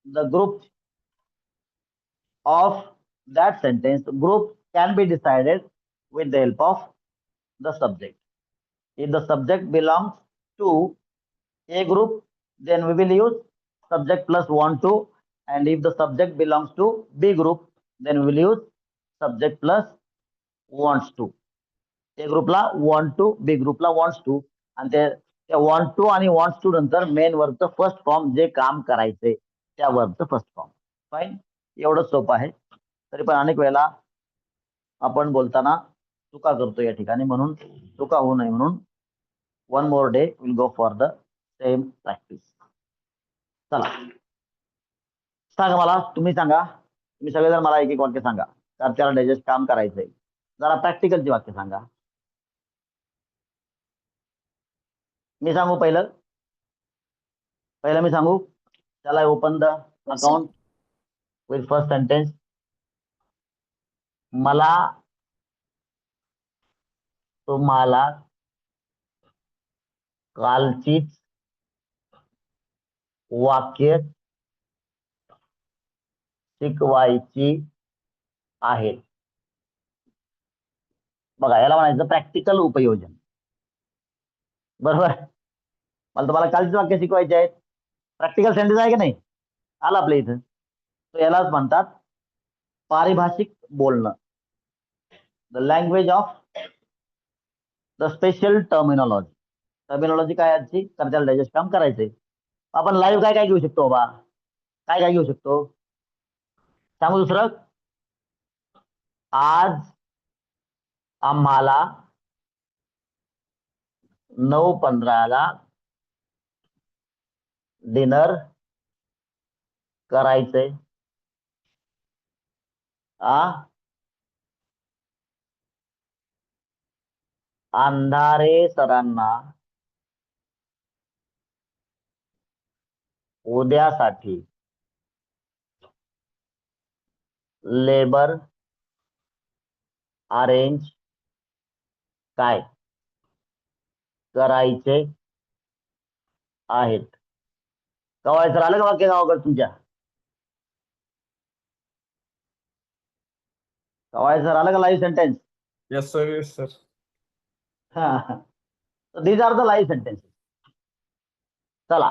the group of that sentence, group can be decided with the help of the subject. If the subject belongs to A group, then we will use subject plus want to, and if the subject belongs to B group, then we will use subject plus wants to. A ग्रुपला want to, B ग्रुपला wants to, आणि ते want to आणि wants to नंतर main वर्बचं first form जे काम करायचंय त्या वर्बचं फर्स्ट फॉर्म. फाईन, एवढंच सोपं आहे. तरी पण अनेक वेळेला आपण बोलताना चुका करतो या ठिकाणी, म्हणून चुका होऊ नये म्हणून one more day will go for the same practice. चला सांगा मला, तुम्ही सांगा, तुम्ही सगळेजण मला एक एक वाक्य सांगा. तर त्याला डायजेस्ट काम करायचंय. जरा प्रॅक्टिकलची वाक्य सांगा. मी सांगू पहिलं मी सांगू. चला open the account with first sentence. मला तुम्हाला कालचीच वाक्य शिकवायची आहेत. बघा, याला म्हणायचं प्रॅक्टिकल उपयोजन. बरोबर, मला तुम्हाला कालचीच वाक्य शिकवायचे आहेत. प्रॅक्टिकल सेंटेन्स आहे की नाही, आला आपल्या इथं. तो यालाच म्हणतात पारिभाषिक बोलणं. The language of the special terminology. Terminology काय आजची, तर त्याला डायजेस्ट काम करायचंय. आपण लाईव्ह काय काय घेऊ शकतो बाबा, काय काय घेऊ शकतो सांगू. दुसरं, आज आम्हाला 9:15 डिनर करायचंय. अंधारे सरांना उद्यासाठी लेबर अरेंज काय करायचे आहेत. कवाय सर आलं का वाक्य गावाकडे तुमच्या? कवाय सर आलं का live sentence? Yes, sir. Yes, sir. हा, these are the live sentences. चला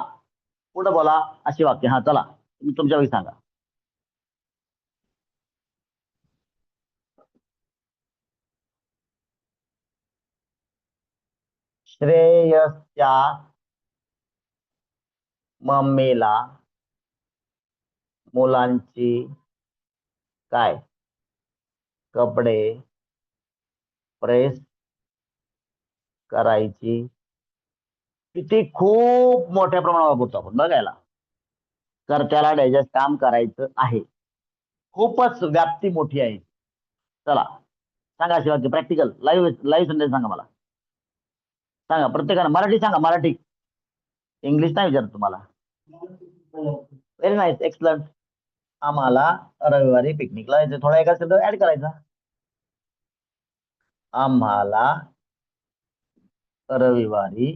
पुढे बोला अशी वाक्य. हा चला, तुम्ही तुमच्या वेळी सांगा. श्रेयसच्या मम्मीला मुलांची काय कपडे प्रेस करायची. किती खूप मोठ्या प्रमाणावर वापरतो आपण बघायला. तर त्याला डायजेस्ट काम करायचं आहे. खूपच व्याप्ती मोठी आहे. चला सांगा अशी वाक्य प्रॅक्टिकल लाईव्ह सेंटेन्स सांगा मला. सांगा प्रत्येकानं मराठी सांगा, मराठी, इंग्लिश नाही विचारत तुम्हाला. Very nice, excellent. आम्हाला रविवारी पिकनिकला जायचं. थोडा एका शब्द ऍड करायचा. आम्हाला रविवारी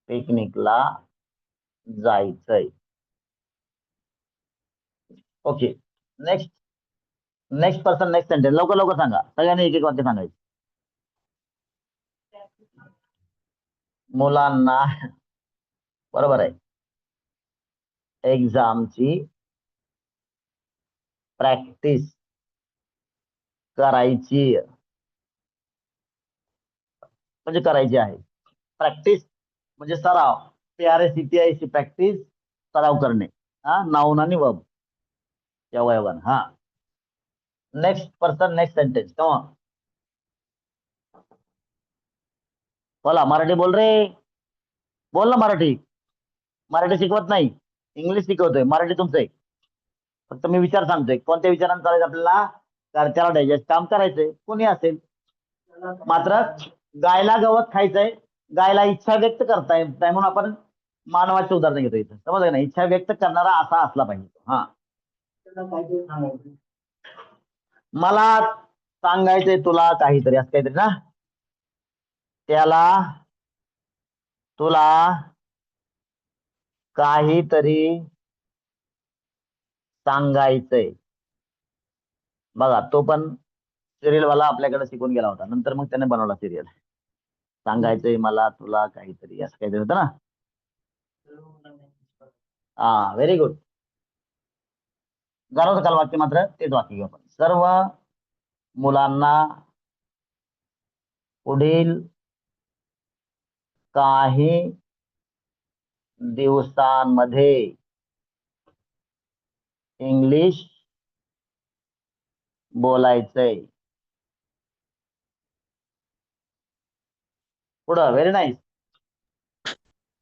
पिकनिकला जायचंय. Okay, next person, next sentence. लवकर सांगा, सगळ्यांनी एक एक वाक्य सांगायचं. मुलांना, बरोबर आहे, एक्झामची प्रॅक्टिस करायची, म्हणजे करायची आहे. प्रॅक्टिस म्हणजे सराव. PRACTIC प्रॅक्टिस, सराव करणे. नाउन आणि वर्ब या वयवन. हा, नेक्स्ट पर्सन, नेक्स्ट सेंटेन्स. कमा बोला, मराठी बोल रे, बोल ना मराठी. मराठी शिकवत नाही, इंग्लिश शिकवतोय. मराठी तुमचं आहे. फक्त मी विचार सांगतोय, कोणत्या विचारांना चालायचं आपल्याला, तर त्याला डायजेस्ट काम करायचंय. कोणी असेल, मात्र गायला गवत खायचंय, गायला इच्छा व्यक्त करता येत नाही, म्हणून आपण मानवाचे उदाहरण घेतो इथं. समजलं ना, इच्छा व्यक्त करणारा असा असला पाहिजे. हा, मला सांगायचंय तुला काहीतरी, असं काहीतरी ना. त्याला तुला काहीतरी सांगायचंय. बघा, तो पण सिरियल वाला आपल्याकडे शिकून गेला होता, नंतर मग त्याने बनवला सिरियल. सांगायचंय मला तुला काहीतरी, असं काहीतरी होतं ना. हा, व्हेरी गुड. जाणवतं काल वाक्य, मात्र तेच वाक्य घेऊ आपण. सर्व मुलांना पुढील काही दिवसांमध्ये इंग्लिश बोलायचंय. पुढं, very nice.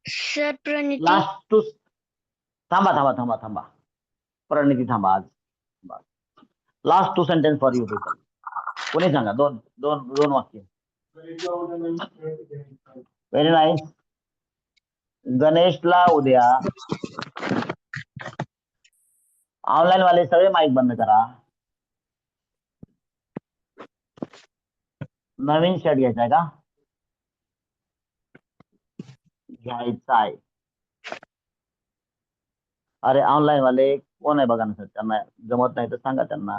Sir Praniti. Last two, थांबा थांबा थांबा थांबा, प्रणिती थांबा. आज last two sentence for you people. कोणी सांगा, दोन दोन दोन वाक्य. Very nice. गणेशला उद्या, ऑनलाईन वाले सगळे माईक बंद करा. नवीन शर्ट घ्यायचा आहे का? घ्यायचा आहे. अरे ऑनलाईन वाले कोण आहे बघा ना सर, त्यांना जमत नाही तर सांगा त्यांना.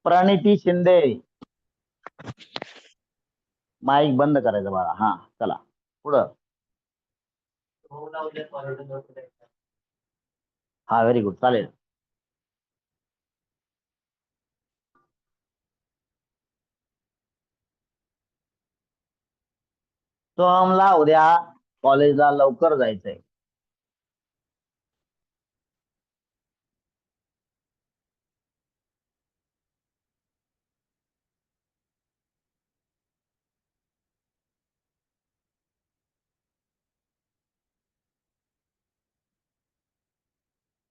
प्रणिती शिंदे, माईक बंद करायचं बाळा. हा, चला पुढं. हा, व्हेरी गुड, चालेल. सोहमला उद्या कॉलेजला लवकर जायचंय.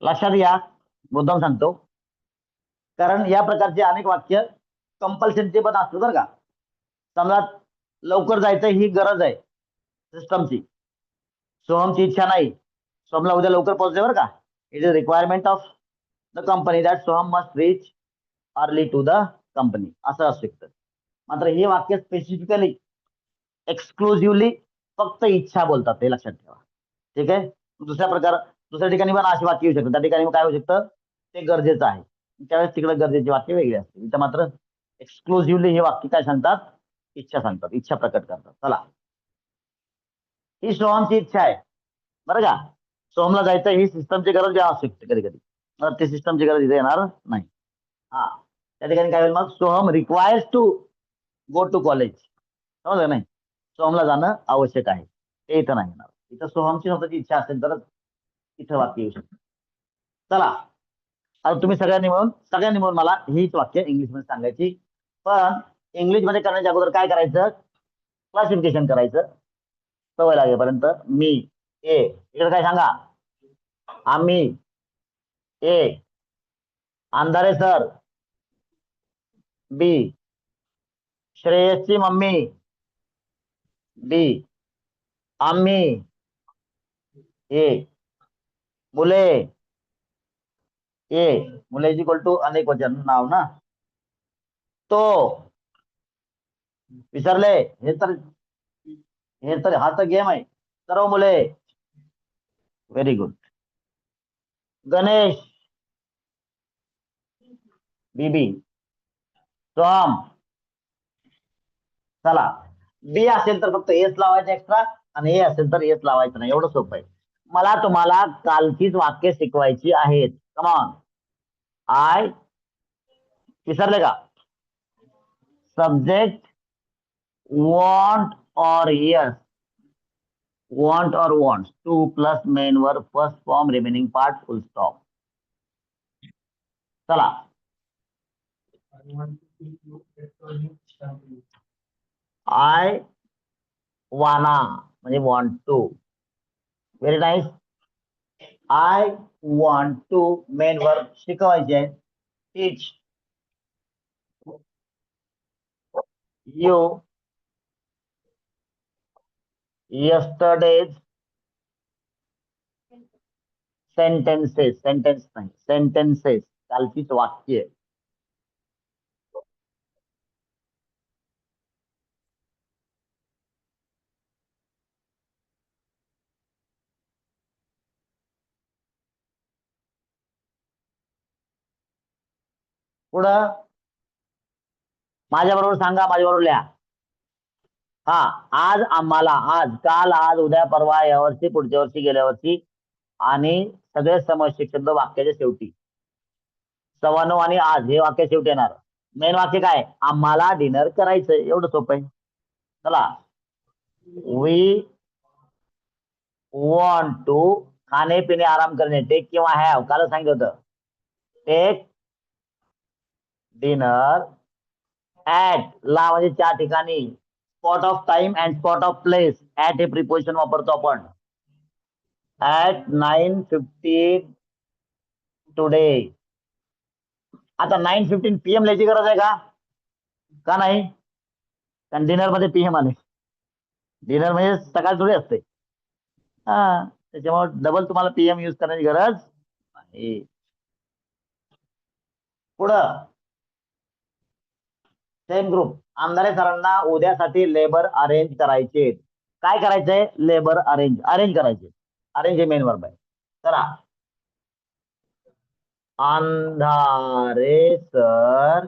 लक्षात घ्या, मुद्दाम सांगतो, कारण या प्रकारचे अनेक वाक्य कंपल्शनचे पण असतात बरं का. समजा लवकर जायचं ही गरज आहे सिस्टमची, सोहमची इच्छा नाही. सोहमला उद्या लवकर पोहोचते बरं का. It is requirement of the company that Soham must reach early to the company, असं असू शकतं. मात्र हे वाक्य स्पेसिफिकली, एक्सक्लुझिव्हली फक्त इच्छा बोलतात, हे लक्षात ठेवा. ठीक आहे. दुसऱ्या ठिकाणी पण अशी वाक्य येऊ शकतात. त्या ठिकाणी काय होऊ शकतं, ते गरजेचं आहे, त्यावेळेस तिकडे गरजेची वाक्य वेगळी असते. इथं मात्र एक्सक्लुझिव्हली हे वाक्य काय सांगतात, इच्छा सांगतात, इच्छा प्रकट करतात. चला, ही सोहमची इच्छा आहे बरं का. सोहमला जायचं ही सिस्टमची गरज असू शकते कधी कधी, ती सिस्टमची गरज इथे येणार नाही. हा, त्या ठिकाणी काय होईल मग, Soham requires to go to college. समजलं नाही, सोहमला जाणं आवश्यक आहे, ते इथं नाही येणार. इथं सोहमची स्वतःची इच्छा असेल तरच इथं वाक्य येऊ शकतं. चला, आता तुम्ही सगळ्यांनी मिळून मला हीच वाक्य इंग्लिश मध्ये सांगायची. पण इंग्लिश मध्ये करण्याच्या अगोदर काय करायचं, क्लासिफिकेशन करायचं सवय लागेपर्यंत. मी ए, इकडे काय सांगा, आम्ही ए, अंधारे सर बी, श्रेयसची मम्मी बी, आम्ही ए, मुले ए, मुले इज इक्वल टू अनेक वचन नाव ना. तो, विसरले, हे तर हा तर गेम आहे. सर्व मुले, व्हेरी गुड. गणेश, बीबी, सोहम. चला, बी असेल तर फक्त एस लावायचं एक्स्ट्रा, आणि ए असेल तर एस लावायचं नाही, एवढं सोपं आहे. मला तुम्हाला कालचीच वाक्य शिकवायची आहेत. कमॉन, आय, विसरले का, सब्जेक्ट वॉन्ट और yes, want or wants, to plus main verb first form remaining part full stop. चला, आय वाना म्हणजे want to. Very nice. I want to main verb शिकवायचे आहे. Teach you yesterday's sentences, sentence नाही, sentences, कालचीच वाक्य. पुढं माझ्या बरोबर सांगा, माझ्या बरोबर लिहा. हा, आज आम्हाला, आज, काल, आज, उद्या, परवा, यावर्षी, पुढच्या वर्षी, गेल्या वर्षी आणि सगळे समर्शिक शब्द वाक्याच्या शेवटी. 9:15 आणि आज हे वाक्य शेवटी येणार. मेन वाक्य काय? आम्हाला डिनर करायचंय, एवढं सोपं आहे. चला, वी वॉन्ट टू, खाणे पिणे आराम करणे, टेक किंवा हॅव, काल सांगितलं होतं. टेक डिनर ऍट, ला म्हणजे त्या ठिकाणी, spot of time and spot of place, at हे प्रिपोजिशन वापरतो आपण. At 9:15 today. आता 9:15 PM लिहायची गरज आहे का नाही? कारण डिनर मध्ये PM आले. डिनर म्हणजे सकाळ थोडी असते. हा, त्याच्यामुळे डबल तुम्हाला PM यूज करण्याची गरज नाही. पुढं सेम ग्रुप, आमदारे सरांना उद्यासाठी लेबर अरेंज करायचे. काय करायचंय? लेबर अरेंज, अरेंज करायचे. अरेंज हे मेन वर्ब आहे. चला, Andhare sir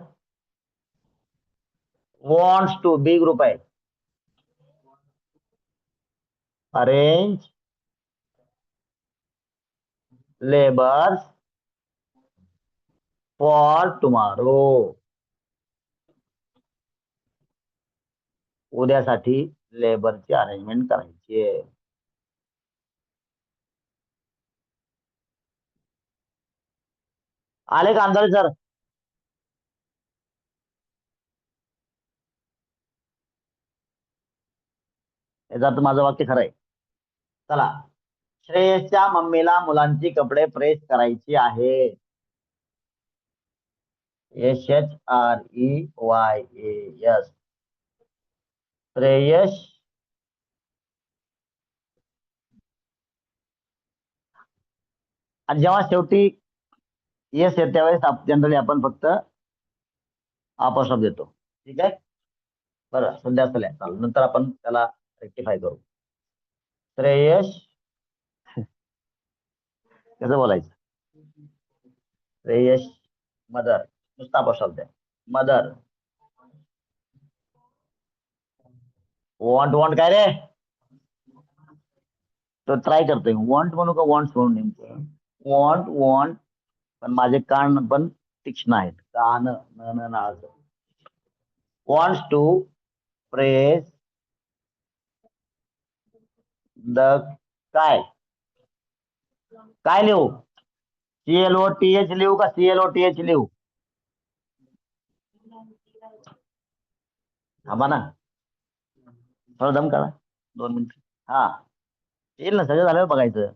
wants to, be group आहे. अरेंज लेबर्स फॉर टुमारो, उद्यासाठी लेबरची अरेंजमेंट करायची आहे. आले का अंधारे सर? याचा अर्थ माझं वाक्य खरं आहे. चला, श्रेयसच्या मम्मीला मुलांची कपडे प्रेस करायची आहे. SHREYAS, श्रेयस. आणि जेव्हा शेवटी येस येते त्यावेळेस जनरली आपण फक्त अपोस्ट्रोफ देतो. ठीक आहे, बरं, सध्या असं चालू, नंतर आपण त्याला रेक्टिफाय करू. श्रेयस, कसं बोलायचं? श्रेयस मदर, नुसता अपोस्ट्रोफ द्या. मदर वॉन्ट, वॉन्ट काय रे? तो ट्राय करतोय, वॉन्ट म्हणू का वॉन्ट्स म्हणून नेमकं? वॉन्ट, वॉन्ट, पण माझे कान पण तीक्ष्ण आहेत. कान न नाळ. वॉन्ट्स टू प्रेस द, काय काय लिहू? CLOTH लिहू का CLOTH लिहू? थांबा ना, थोडा दम काढा, 2 मिनिट. हा, येईल ना, सगळं झाल्यावर बघायचं.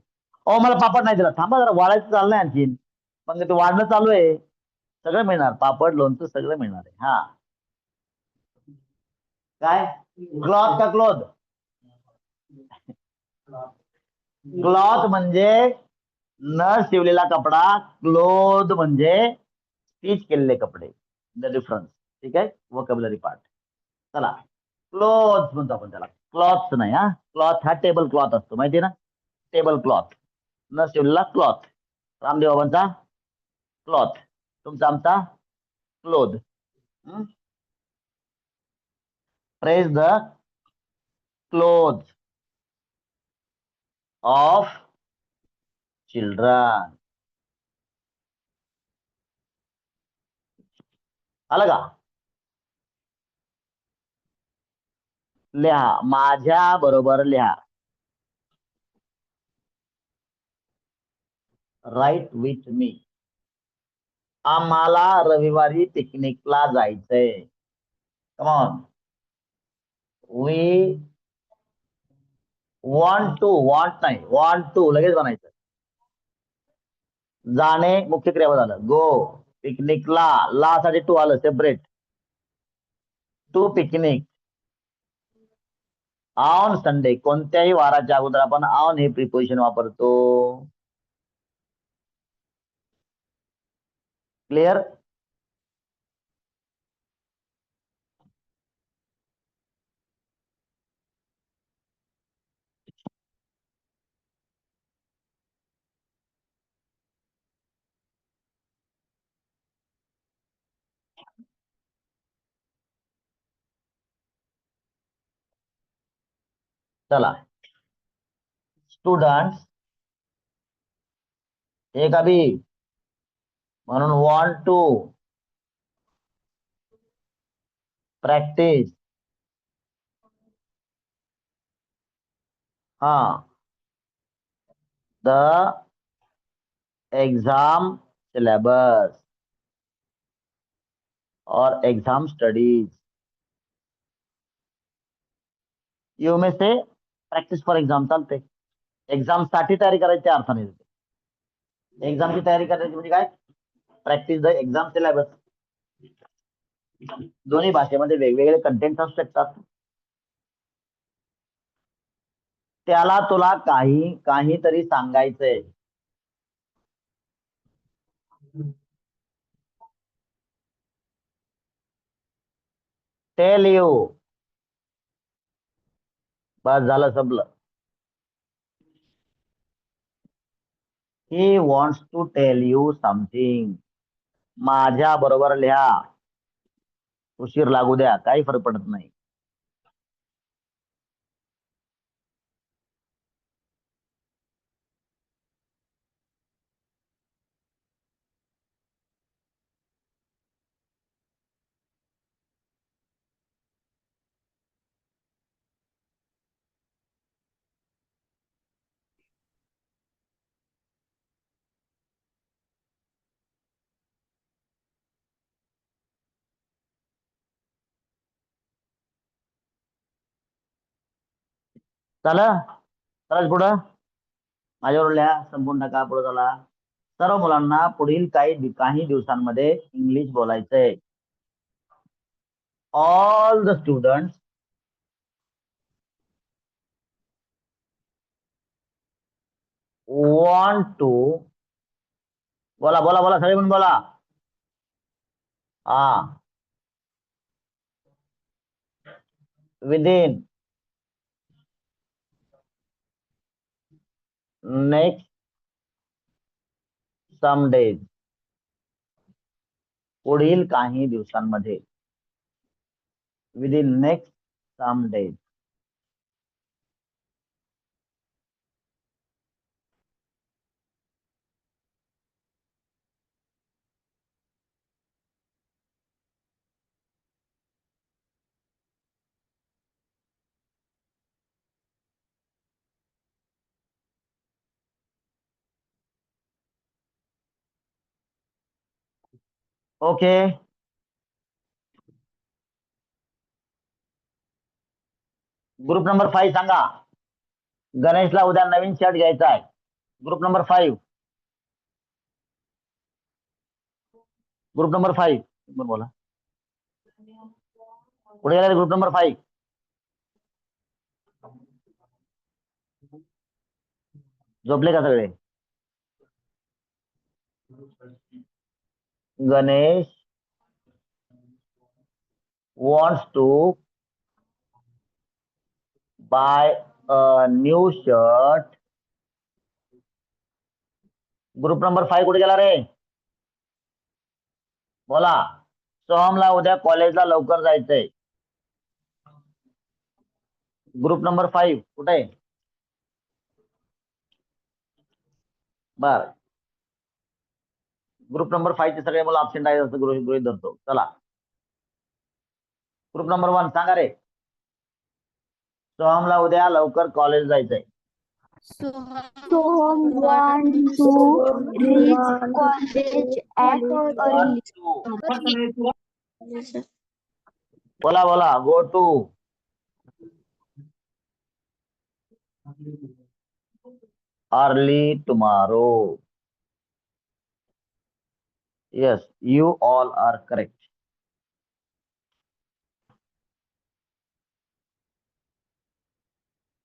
मला पापड नाही दिला, थांबा जरा, वाढायचं चाललंय आणखीन. पण ते वाढणं चालू आहे. सगळं मिळणार, पापड लोणचं सगळं मिळणार आहे. हा, काय? क्लॉथ का क्लोथ? क्लॉथ म्हणजे न शिवलेला कपडा, क्लोथ म्हणजे स्टिच केलेले कपडे. The difference. ठीक आहे, वोकॅब्युलरी पार्ट. चला, क्लॉथ म्हणतो आपण त्याला, क्लॉथ नाही. हा, क्लॉथ हा टेबल क्लॉथ असतो, माहिती ना? टेबल क्लॉथ, न शिवलेला क्लॉथ. रामदेव बाबांचा क्लॉथ, तुमचा आमचा cloth. Press the cloth of children. आलं का? लिहा, माझ्या बरोबर लिहा. Write with me. आम्हाला रविवारी पिकनिकला जायचंय. Come on, we want to, want नाही, वॉन्ट टू लगेच बनायचं. जाणे मुख्य क्रियापद झालं, गो. पिकनिकला, ला साठी टू आलं separate. To picnic. On Sunday, कोणत्याही वाराच्या अगोदर आपण ऑन हे प्रिपोजिशन वापरतो. क्लिअर? चला स्टुडंट एक अभी म्हणून want to practice the exam syllabus और एग्जाम स्टडीज. यू में से प्रॅक्टिस फॉर एक्झाम चालते. एक्झाम साठी तयारी करायची अर्थाने. एक्झामची तयारी करायची म्हणजे काय, प्रॅक्टिस द एक्झाम सिलेबस. दोन्ही भाषेमध्ये वेगवेगळे कंटेंट असू शकतात. त्याला तुला काहीतरी सांगायचंय. टेल यू, बस झालं संपलं. He wants to tell you something. माझ्या बरोबर लिहा, उशीर लागू द्या, काही फरक पडत नाही. चला चला पुढं माझ्यावर लिहा, संपून टाका. पुढे चला. सर्व मुलांना पुढील काही दिवसांमध्ये इंग्लिश बोलायचंय. All the students want to. बोला बोला बोला, सगळे म्हणून बोला. हा, विदिन नेक्स्ट सम डेज. पुढील काही दिवसांमध्ये. Within next some days. Okay. Group number 5 सांगा. गणेशला उद्या नवीन शर्ट घ्यायचा आहे. Group number 5. ग्रुप नंबर 5 बोला. पुढे गेला ग्रुप नंबर 5. झोपले का सगळे. Ganesh wants to buy a new shirt. Group number 5 कुठे गेला रे. बोला. सोहमला उद्या कॉलेजला लवकर जायचंय. ग्रुप नंबर 5 कुठे आहे. बर, ग्रुप नंबर 5 चे सगळे मुलं अब्सेंट आहेत असं गृहीत धरतो. चला ग्रुप नंबर 1 सांगा रे. सोहमला उद्या लवकर कॉलेज जायचंय. Soham wants to reach college at early. बोला बोला. Go too early tomorrow. Yes, you all are correct.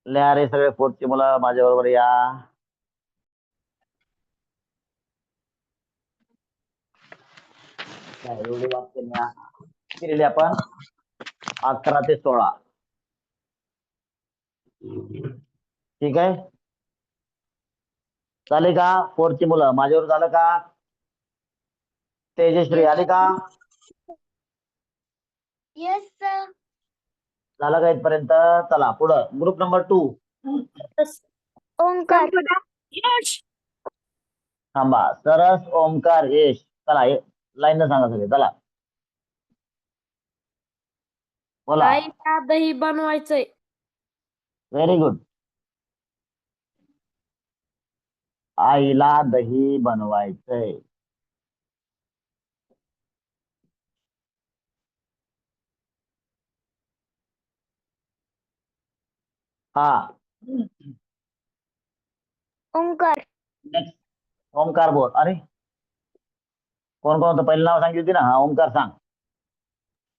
लिहा रे सगळे 4th ची मुलं माझ्या बरोबर या. एवढी वाक्य लिहा. किती लिहिले आपण. 11 ते 16. ठीक आहे. झाले का 4th ची मुलं माझ्यावर. झालं का. तेजश्री आली का. Yes, sir. झालं का इथपर्यंत? चला पुढं ग्रुप नंबर 2. ओंकार. यश. थांबा. सरस, ओमकार, यश. चला लाईन सांगा सगळे. चला बोला. आईला दही बनवायचंय. Very good. आईला दही बनवायचंय. हा. ओंकार. नेक्स्ट. ओमकार बोल. अरे कोण कोण होतं? पहिलं नाव सांगितली होती ना. हा ओमकार सांग.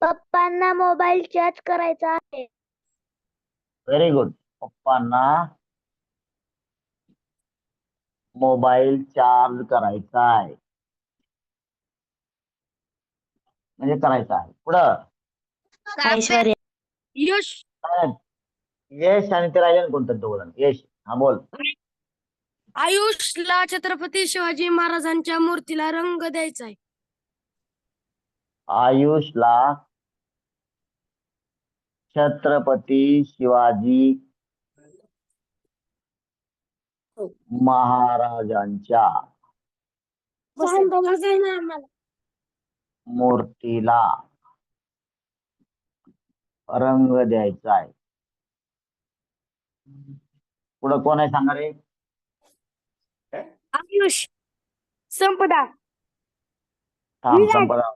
पप्पांना मोबाईल चार्ज करायचा आहे. Very good. पप्पांना मोबाईल चार्ज करायचा आहे. म्हणजे करायचा आहे. पुढं ऐश्वर्या. यश. यश आणि ते राहिले कोणतं दोघं? यश. हा बोल. आयुषला छत्रपती शिवाजी महाराजांच्या मूर्तीला रंग द्यायचा आहे. आयुषला छत्रपती शिवाजी महाराजांच्या मूर्तीला रंग द्यायचा आहे. पुढं कोण आहे सांगा रे? आयुष. संपदा. थांब. संपदा.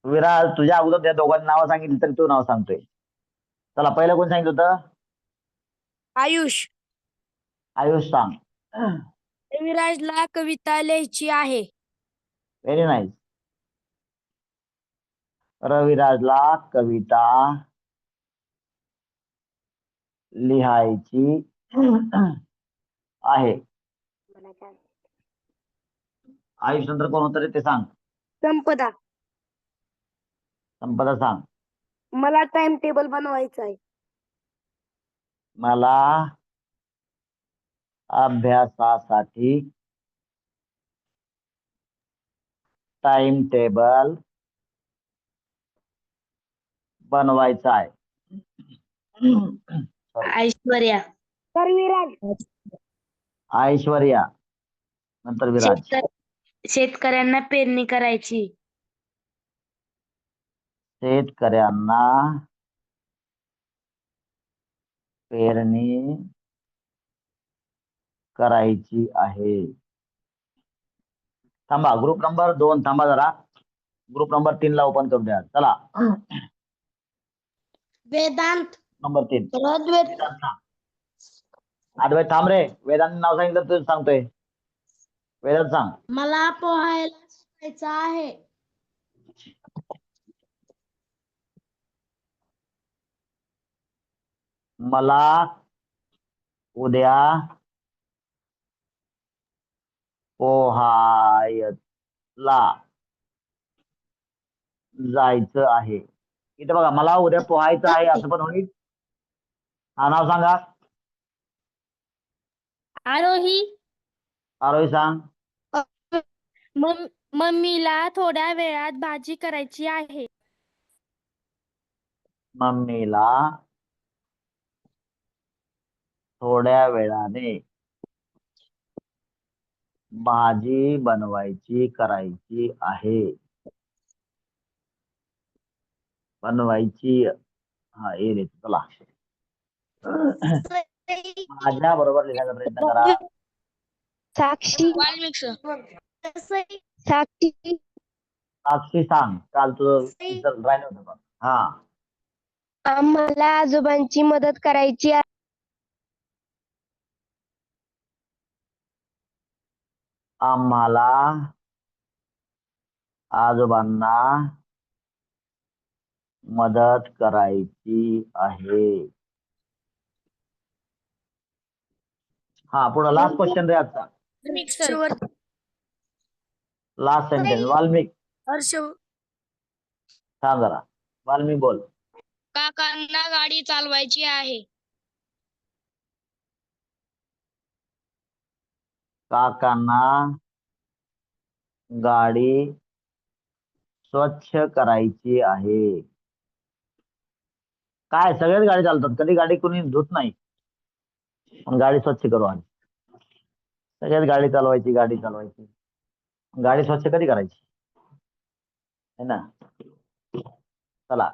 विराज, तुझ्या अगोदर त्या दोघांनी नाव सांगितली तरी तू नाव सांगतोय. चला पहिलं कोण सांगितलं होतं? आयुष. आयुष सांग. विराजला कविता लिहायची आहे. Very nice. रविराजला कविता लिहायची आहे. आयुष नंतर कोण होतं रे ते सांग. संपदा. संपदा सांग. मला टाइम टेबल बनवायचा आहे. मला अभ्यासासाठी टाइम टेबल बनवायचा आहे. ऐश्वर्या. तर विराज. ऐश्वर्या नंतर विराज. शेतकऱ्यांना पेरणी करायची. शेतकऱ्यांना पेरणी करायची आहे. थांबा. ग्रुप नंबर 2 थांबा जरा. ग्रुप नंबर 3 ला ओपन करून द्या. चला वेदांत. नंबर 3. अद्वैत थांब रे. वेदांत नाव सांगितलं तू सांगतोय. वेदांत सांग. मला पोहायला शिकायचं आहे. मला उद्या पोहायला जायचं आहे. इथे बघा, मला उद्या पोहायचं आहे असं पण होईल. हा नाव सांगा. आरोही. आरोही सांग. मम्मीला थोड्या वेळात भाजी करायची आहे. मम्मीला थोड्या वेळाने भाजी करायची आहे. बनवायची. हा येईल. चला माझ्या बरोबर लिहायचा प्रयत्न करा. साक्षी. साक्षी. साक्षी सांग. काल तुझं राहिलं होतं बघ. हा. आम्हाला आजोबांची मदत करायची आहे. आम्हाला आजोबांना मदत करायची आहे. हा पुढे लास्ट क्वेश्चन रे आजचा. Last sentence. वाल्मिक हर्ष. सांग जरा. वाल्मिक बोल. काकांना गाडी चालवायची आहे. काकांना गाडी स्वच्छ करायची आहे. काय सगळेच गाडी चालतात, कधी गाडी कोणी धुत नाही. पण गाडी स्वच्छ करू आधी. सगळ्यात गाडी चालवायची. गाडी स्वच्छ कधी करायची, है ना? चला,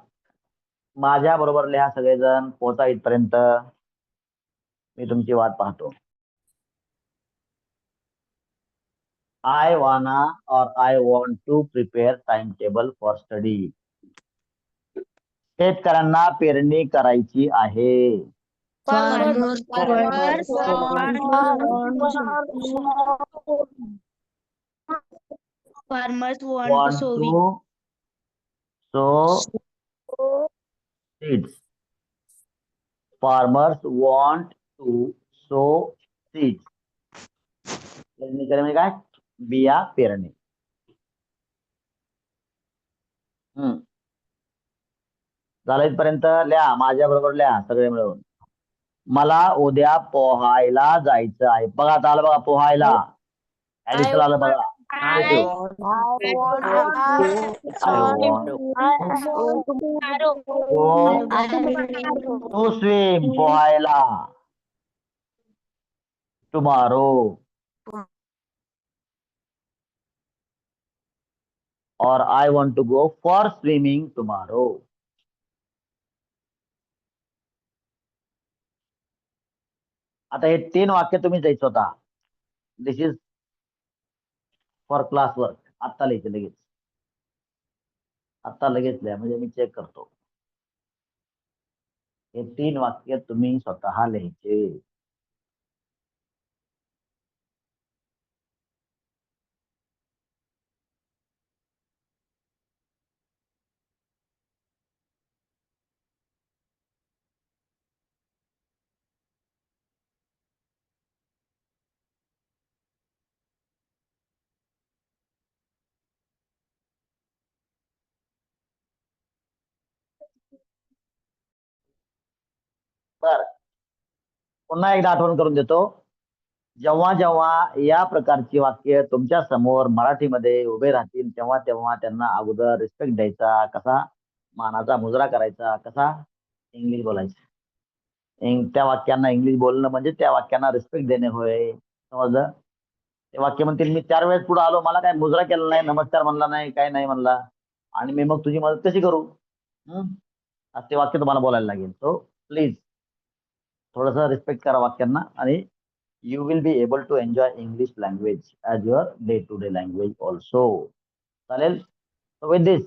माझ्या बरोबर लिहा सगळेजण. पोहोचा इथपर्यंत. मी तुमची वाट पाहतो. I wanna or I want to prepare timetable for study. शेतकऱ्यांना पेरणी करायची आहे. Farmers want Want to sow to sow seeds. Farmers want to sow seeds. पेरणी करे म्हणजे काय? बिया पेरणे. झालं इथपर्यंत. लिहा माझ्या बरोबर, लिहा सगळे मिळून. मला उद्या पोहायला जायचं आहे. बघा आता आलं, बघा पोहायला. ऍडिशनल आलं बघा. टू स्विम, पोहायला. टुमारो. और I want to go for swimming tomorrow. आता हे 3 वाक्य तुम्ही जायचं होता. दिस इज फॉर क्लास वर्क. आता लिहायचे लगेच. आता लगेच लिहा, म्हणजे मी चेक करतो. हे 3 वाक्य तुम्ही स्वतः लिहायचे. बर, पुन्हा एकदा आठवण करून देतो. जेव्हा जेव्हा या प्रकारची वाक्य तुमच्या समोर मराठीमध्ये उभे राहतील, तेव्हा तेव्हा त्यांना अगोदर रिस्पेक्ट द्यायचा. कसा? मानाचा मुजरा करायचा. कसा? इंग्लिश बोलायचं. त्या वाक्यांना इंग्लिश बोलणं म्हणजे त्या वाक्यांना रिस्पेक्ट देणे होय. समजलं? ते वाक्य म्हणतील, मी 4 वेळेस पुढे आलो, मला काय मुजरा केला नाही, नमस्कार म्हणला नाही, काय नाही म्हणला, आणि मी मग तुझी मदत कशी करू? ते वाक्य तुम्हाला बोलायला लागेल. सो प्लीज थोडस रिस्पेक्ट करा वाक्यांना, आणि you will be able to enjoy English language as your day-to-day language also. चालेल? So with this,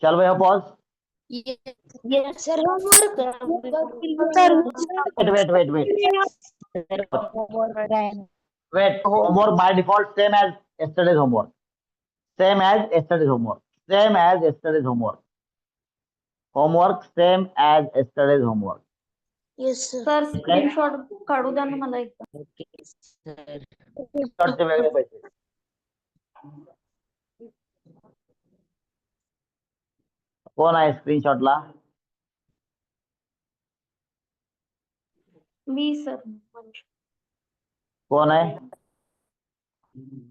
shall we have pause? Yes, sir. Wait. Homework by default same as yesterday's homework. Same as yesterday's homework. Same as yesterday's homework. Homework same as yesterday's homework. Yes, sir. Sir screenshot काढू द्या ना मला एकदा. शॉटचे वेगळे पैसे. कोण आहे स्क्रीनशॉटला? मी sir. कोण आहे?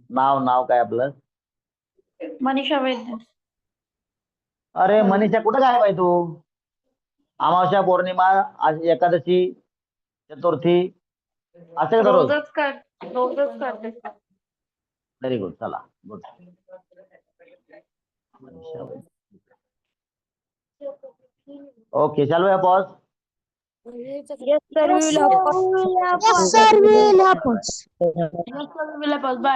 नाव काय आपलं? मनीषा वैद्य. अरे मनीषा, कुठं काय बाई तू? अमावस्या, पौर्णिमा, एकादशी, चतुर्थी असे दररोज? रोजच करते. Very good. चला, good. Okay, shall we have pause? Yes, sir. We will have pause. Bye.